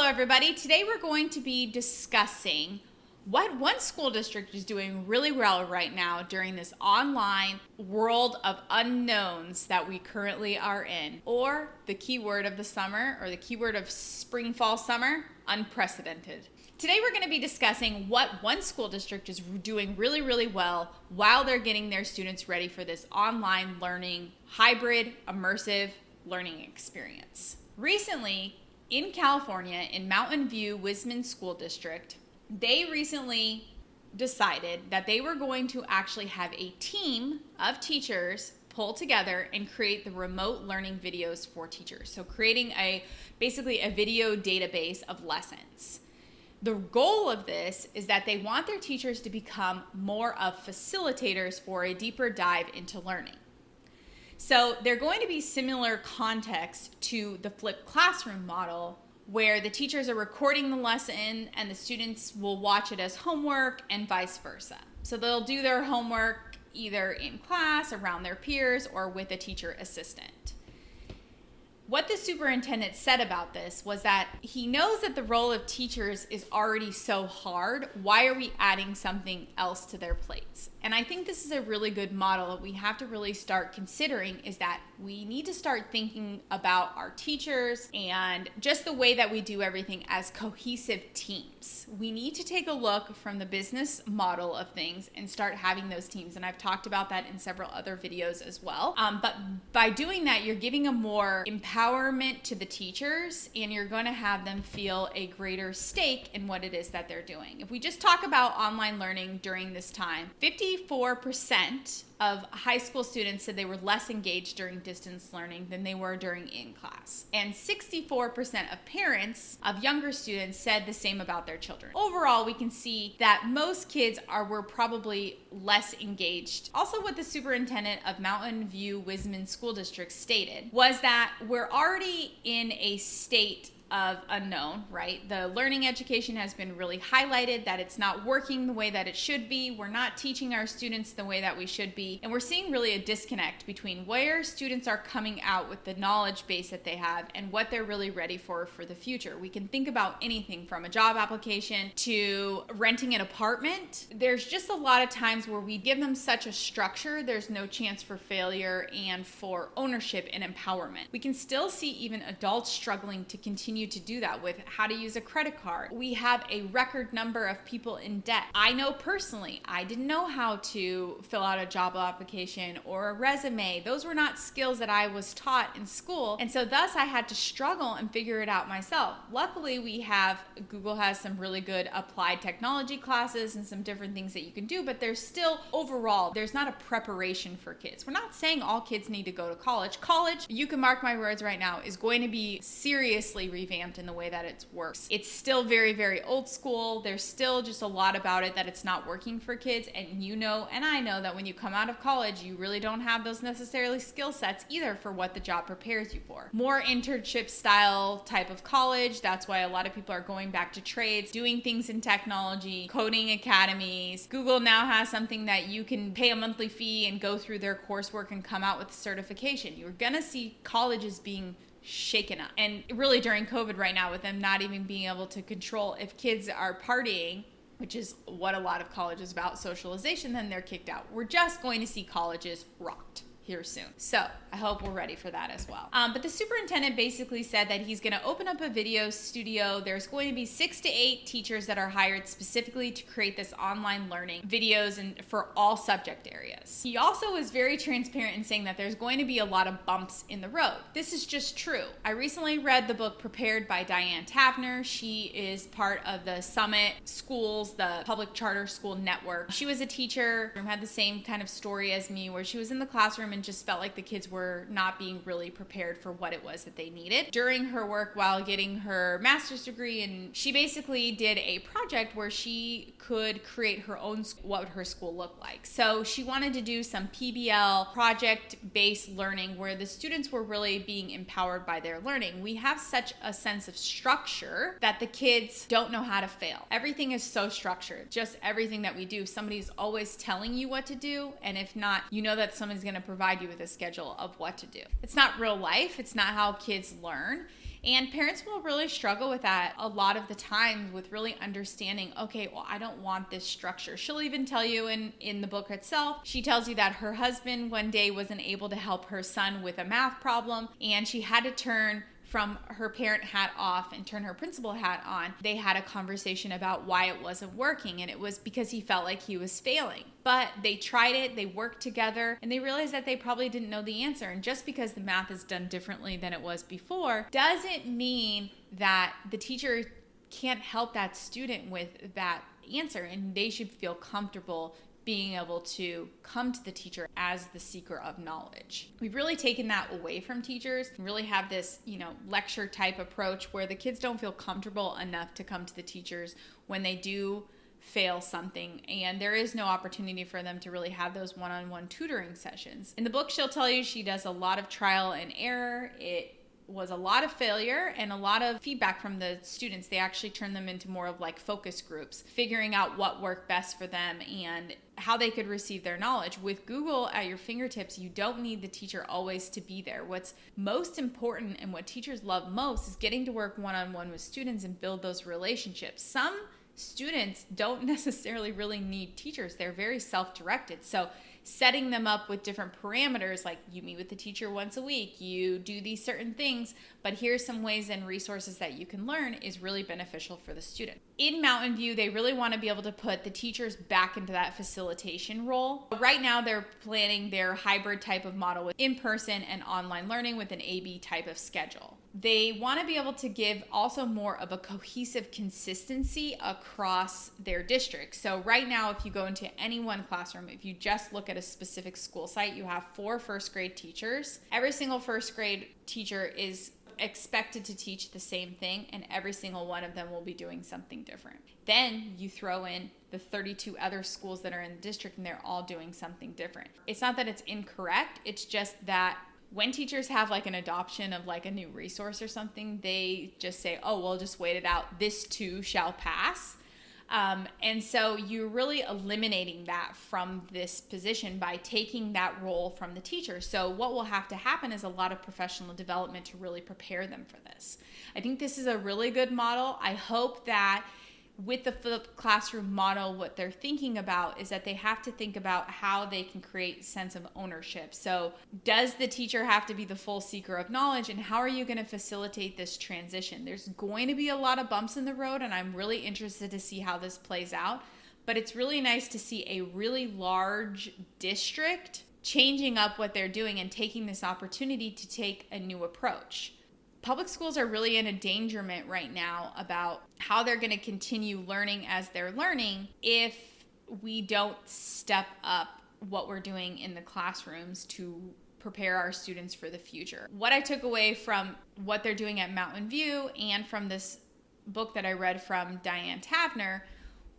Hello everybody. Today we're going to be discussing what one school district is doing really well right now during this online world of unknowns that we currently are in. Or the keyword of the summer, or the keyword of spring, fall, summer, unprecedented. Today we're going to be discussing what one school district is doing really well while they're getting their students ready for this online learning, hybrid, immersive learning experience. Recently, in California, in Mountain View Whisman School District, they recently decided that they were going to actually have a team of teachers pull together and create the remote learning videos for teachers. So creating basically a video database of lessons. The goal of this is that they want their teachers to become more of facilitators for a deeper dive into learning. So they're going to be similar context to the flipped classroom model, where the teachers are recording the lesson and the students will watch it as homework and vice versa. So they'll do their homework either in class, around their peers, or with a teacher assistant. What the superintendent said about this was that he knows that the role of teachers is already so hard. Why are we adding something else to their plates? And I think this is a really good model that we have to really start considering, is that we need to start thinking about our teachers and just the way that we do everything as cohesive teams. We need to take a look from the business model of things and start having those teams. And I've talked about that in several other videos as well. But by doing that, you're giving a more empowerment to the teachers, and you're going to have them feel a greater stake in what it is that they're doing. If we just talk about online learning during this time, 54% of high school students said they were less engaged during distance learning than they were during in-class. And 64% of parents of younger students said the same about their children. Overall, we can see that most kids were probably less engaged. Also, what the superintendent of Mountain View Whisman School District stated was that we're already in a state of unknown, right? The learning education has been really highlighted, that it's not working the way that it should be. We're not teaching our students the way that we should be. And we're seeing really a disconnect between where students are coming out with the knowledge base that they have and what they're really ready for the future. We can think about anything from a job application to renting an apartment. There's just a lot of times where we give them such a structure, there's no chance for failure and for ownership and empowerment. We can still see even adults struggling to continue to do that with how to use a credit card. We have a record number of people in debt. I know personally, I didn't know how to fill out a job application or a resume. Those were not skills that I was taught in school. And so thus I had to struggle and figure it out myself. Luckily, Google has some really good applied technology classes and some different things that you can do, but there's still, overall, there's not a preparation for kids. We're not saying all kids need to go to college. College, you can mark my words right now, is going to be seriously revamped in the way that it works. It's still very old school. There's still just a lot about it that it's not working for kids. And you know, and I know that when you come out of college, you really don't have those necessarily skill sets either for what the job prepares you for. More internship style type of college. That's why a lot of people are going back to trades, doing things in technology, coding academies. Google now has something that you can pay a monthly fee and go through their coursework and come out with a certification. You're gonna see colleges being shaken up. And really during COVID right now, with them not even being able to control if kids are partying, which is what a lot of college is about, socialization, then they're kicked out. We're just going to see colleges rocked here soon. So I hope we're ready for that as well. But the superintendent basically said that he's going to open up a video studio. There's going to be 6 to 8 teachers that are hired specifically to create this online learning videos and for all subject areas. He also was very transparent in saying that there's going to be a lot of bumps in the road. This is just true. I recently read the book Prepared by Diane Tavenner. She is part of the Summit Schools, the public charter school network. She was a teacher and had the same kind of story as me, where she was in the classroom and just felt like the kids were not being really prepared for what it was that they needed. During her work while getting her master's degree, and she basically did a project where she could create her own what would her school look like. So she wanted to do some PBL project-based learning where the students were really being empowered by their learning. We have such a sense of structure that the kids don't know how to fail. Everything is so structured. Just everything that we do, somebody's always telling you what to do, and if not, you know that somebody's going to provide you with a schedule of what to do. It's not real life. It's not how kids learn. And parents will really struggle with that a lot of the time, with really understanding, okay, well, I don't want this structure. She'll even tell you in the book itself, she tells you that her husband one day wasn't able to help her son with a math problem, and she had to turn from her parent hat off and turn her principal hat on. They had a conversation about why it wasn't working, and it was because he felt like he was failing. But they tried it, they worked together, and they realized that they probably didn't know the answer. And just because the math is done differently than it was before doesn't mean that the teacher can't help that student with that answer, and they should feel comfortable being able to come to the teacher as the seeker of knowledge. We've really taken that away from teachers and really have this, lecture type approach where the kids don't feel comfortable enough to come to the teachers when they do fail something, and there is no opportunity for them to really have those one-on-one tutoring sessions. In the book, she'll tell you she does a lot of trial and error. It was a lot of failure and a lot of feedback from the students. They actually turn them into more of like focus groups, figuring out what worked best for them and how they could receive their knowledge. With Google at your fingertips, you don't need the teacher always to be there. What's most important and what teachers love most is getting to work one-on-one with students and build those relationships. Some students don't necessarily really need teachers. They're very self-directed. So setting them up with different parameters, like you meet with the teacher once a week, you do these certain things, but here's some ways and resources that you can learn, is really beneficial for the student. In Mountain View, they really want to be able to put the teachers back into that facilitation role. Right now, they're planning their hybrid type of model with in-person and online learning with an A/B type of schedule. They want to be able to give also more of a cohesive consistency across their district. So right now, if you go into any one classroom, if you just look at a specific school site, you have 4 first grade teachers. Every single first grade teacher is expected to teach the same thing, and every single one of them will be doing something different. Then you throw in the 32 other schools that are in the district, and they're all doing something different. It's not that it's incorrect, it's just that when teachers have like an adoption of like a new resource or something, they just say, oh, we'll just wait it out. This too shall pass. And so you're really eliminating that from this position by taking that role from the teacher. So what will have to happen is a lot of professional development to really prepare them for this. I think this is a really good model. I hope that with the flipped classroom model, what they're thinking about is that they have to think about how they can create a sense of ownership. So does the teacher have to be the full seeker of knowledge, and how are you going to facilitate this transition? There's going to be a lot of bumps in the road, and I'm really interested to see how this plays out. But it's really nice to see a really large district changing up what they're doing and taking this opportunity to take a new approach. Public schools are really in endangerment right now about how they're going to continue learning as they're learning if we don't step up what we're doing in the classrooms to prepare our students for the future. What I took away from what they're doing at Mountain View and from this book that I read from Diane Tavenner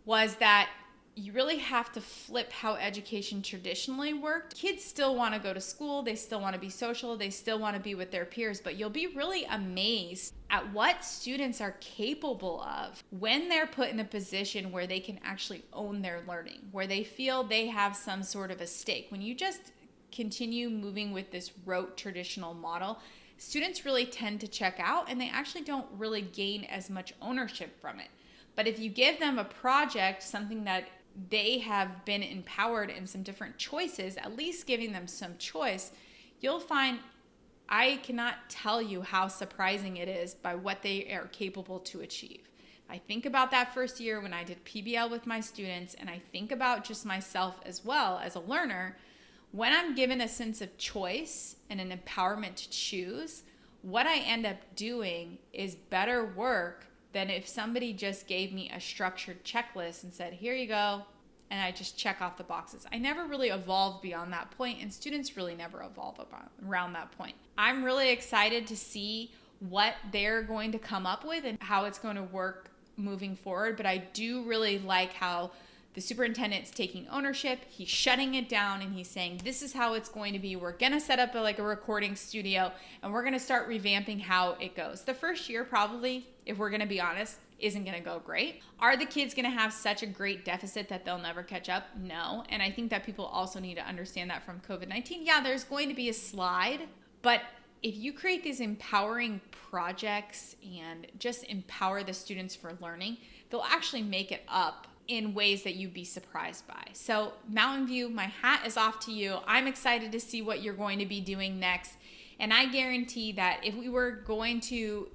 was that you really have to flip how education traditionally worked. Kids still want to go to school, they still want to be social, they still want to be with their peers, but you'll be really amazed at what students are capable of when they're put in a position where they can actually own their learning, where they feel they have some sort of a stake. When you just continue moving with this rote traditional model, students really tend to check out and they actually don't really gain as much ownership from it. But if you give them a project, something that they have been empowered in some different choices, at least giving them some choice, you'll find I cannot tell you how surprising it is by what they are capable to achieve. I think about that first year when I did PBL with my students, and I think about just myself as well as a learner. When I'm given a sense of choice and an empowerment to choose, what I end up doing is better work than if somebody just gave me a structured checklist and said, here you go, and I just check off the boxes. I never really evolved beyond that point, and students really never evolve around that point. I'm really excited to see what they're going to come up with and how it's going to work moving forward, but I do really like how the superintendent's taking ownership, he's shutting it down, and he's saying, this is how it's going to be. We're going to set up a recording studio, and we're going to start revamping how it goes. The first year probably, if we're going to be honest, isn't going to go great. Are the kids going to have such a great deficit that they'll never catch up? No. And I think that people also need to understand that from COVID-19. Yeah, there's going to be a slide, but if you create these empowering projects and just empower the students for learning, they'll actually make it up in ways that you'd be surprised by. So Mountain View, my hat is off to you. I'm excited to see what you're going to be doing next. And I guarantee that if we were going to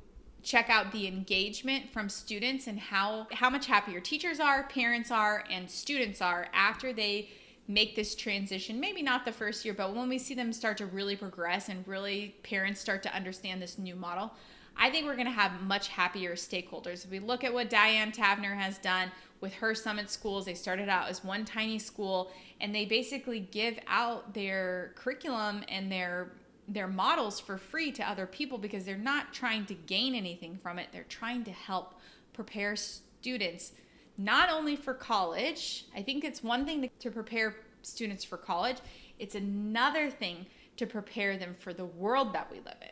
check out the engagement from students and how much happier teachers are, parents are, and students are after they make this transition, maybe not the first year, but when we see them start to really progress and really parents start to understand this new model, I think we're going to have much happier stakeholders. If we look at what Diane Tavenner has done with her summit schools, they started out as one tiny school, and they basically give out their curriculum and their models for free to other people because they're not trying to gain anything from it. They're trying to help prepare students not only for college. I think it's one thing to prepare students for college. It's another thing to prepare them for the world that we live in.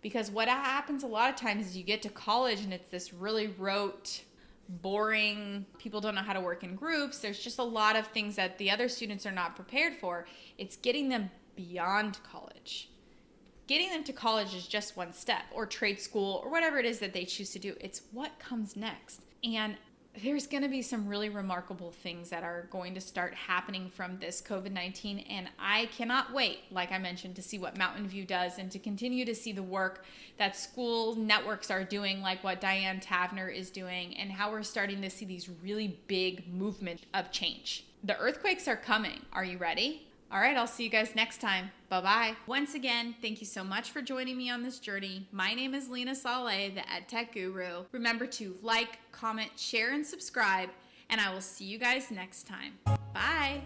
Because what happens a lot of times is you get to college and it's this really rote, boring, people don't know how to work in groups. There's just a lot of things that the other students are not prepared for. It's getting them beyond college. Getting them to college is just one step, or trade school, or whatever it is that they choose to do. It's what comes next. And there's going to be some really remarkable things that are going to start happening from this COVID-19. And I cannot wait, like I mentioned, to see what Mountain View does and to continue to see the work that school networks are doing, like what Diane Tavenner is doing, and how we're starting to see these really big movements of change. The earthquakes are coming. Are you ready? All right, I'll see you guys next time. Bye-bye. Once again, thank you so much for joining me on this journey. My name is Lena Saleh, the EdTech Guru. Remember to like, comment, share, and subscribe, and I will see you guys next time. Bye.